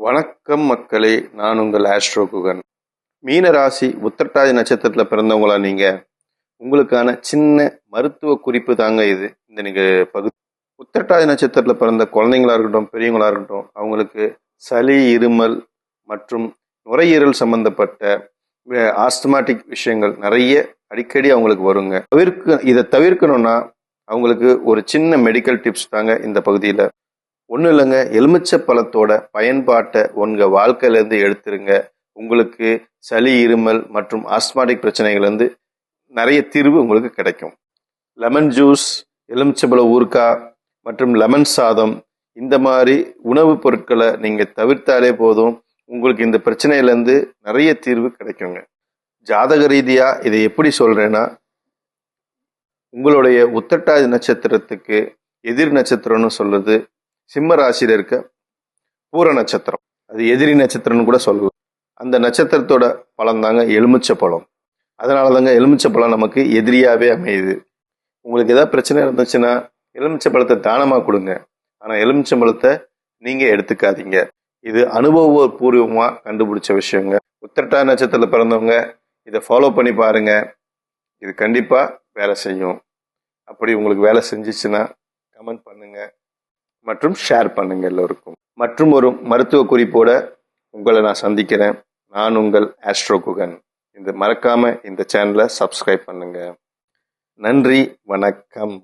வணக்கம் மக்களே, நான் உங்கள் ஆஸ்ட்ரோ குகன். மீன ராசி உத்திரட்டாதி நட்சத்திரத்தில் பிறந்தவங்களா நீங்க? உங்களுக்கான சின்ன மருத்துவ குறிப்பு தாங்க இது. இந்த நீங்க பகுதி உத்திரட்டாதி நட்சத்திரத்தில் பிறந்த குழந்தைங்களா இருக்கட்டும், பெரியவங்களா இருக்கட்டும், அவங்களுக்கு சளி, இருமல் மற்றும் நுரையீரல் சம்பந்தப்பட்ட ஆஸ்துமாட்டிக் விஷயங்கள் நிறைய அடிக்கடி அவங்களுக்கு வருங்க. இதை தவிர்க்கணும்னா அவங்களுக்கு ஒரு சின்ன மெடிக்கல் டிப்ஸ் தாங்க இந்த பகுதியில். ஒன்றும் இல்லைங்க, எலுமிச்சை பழத்தோட பயன்பாட்டை உங்கள் வாழ்க்கையிலேருந்து எடுத்துருங்க. உங்களுக்கு சளி, இருமல் மற்றும் ஆஸ்துமாட்டிக் பிரச்சனைகள்லேருந்து நிறைய தீர்வு உங்களுக்கு கிடைக்கும். லெமன் ஜூஸ், எலுமிச்சைப்பழ ஊறுகாய் மற்றும் லெமன் சாதம், இந்த மாதிரி உணவுப் பொருட்களை நீங்கள் தவிர்த்தாலே போதும், உங்களுக்கு இந்த பிரச்சனையிலேருந்து நிறைய தீர்வு கிடைக்குங்க. ஜாதக ரீதியாக இதை எப்படி சொல்கிறேன்னா, உங்களுடைய உத்திரட்டாதி நட்சத்திரத்துக்கு எதிர் நட்சத்திரம்னு சொல்றது சிம்ம ராசியில் இருக்க பூர நட்சத்திரம். அது எதிரி நட்சத்திரம்னு கூட சொல்லலாம். அந்த நட்சத்திரத்தோட பழம் தாங்க எலுமிச்சை பழம். அதனால தாங்க எலுமிச்சை பழம் நமக்கு எதிரியாவே அமையுது. உங்களுக்கு ஏதாவது பிரச்சனை இருந்துச்சுன்னா எலுமிச்சை பழத்தை தானமாக கொடுங்க. ஆனால் எலுமிச்சை பழத்தை நீங்கள் எடுத்துக்காதீங்க. இது அனுபவபூர்வமாக கண்டுபிடிச்ச விஷயங்க. உத்திரட்டாதி நட்சத்திரத்தில் பிறந்தவங்க இதை ஃபாலோ பண்ணி பாருங்க. இது கண்டிப்பாக வேலை செய்யும். அப்படி உங்களுக்கு வேலை செஞ்சிச்சுன்னா கமெண்ட் பண்ணுங்க மற்றும் ஷேர் பண்ணுங்க எல்லோருக்கும். மற்றும் ஒரு மருத்துவ குறிப்போட உங்களை நான் சந்திக்கிறேன். நான் உங்கள் ஆஸ்ட்ரோ குகன். மறக்காம இந்த சேனலை சப்ஸ்கிரைப் பண்ணுங்க. நன்றி, வணக்கம்.